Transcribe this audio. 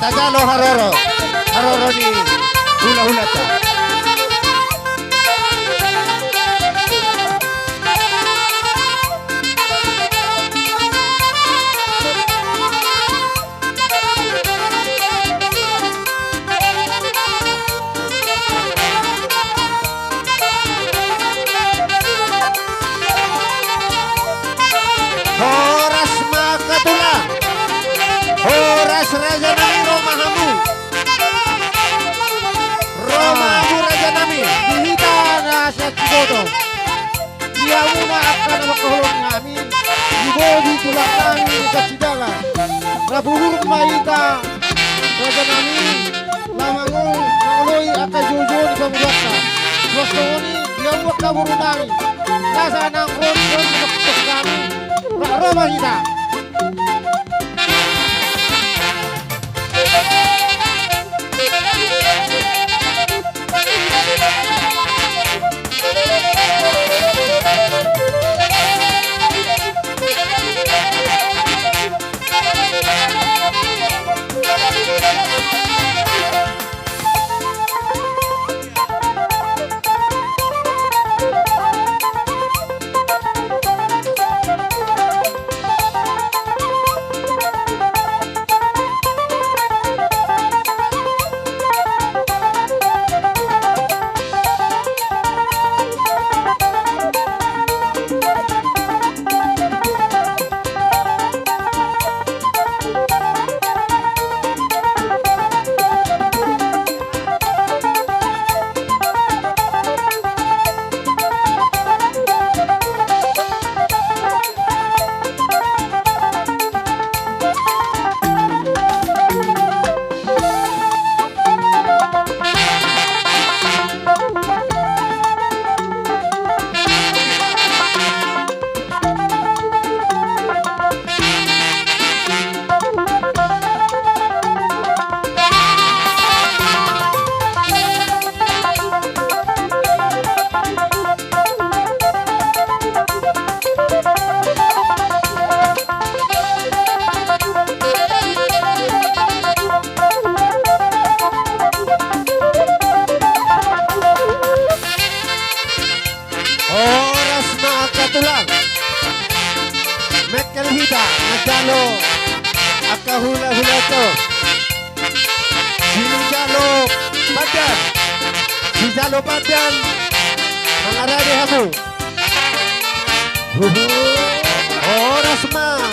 Tajalo haroro. Haroro ni hula-hula ta. Horas makatula. Horas raja nami romahamu. Romahamu raja nami. Dihita na sa tigodo. Dia muna akan makahulog namin. Ibodi tulak namin sa sidangan. Nabuhur maita raja nami. Lamangol nanguloy akan jojo di pamulaka. Gusto ni dia mo kaburu namin. Nasa nang ron maktok kami. Roma kita. Oras makatulang. Mekel hita najalo akahula-hula to. Sinjalo padan. Sinjalo padan mengarah hamu. Oras ma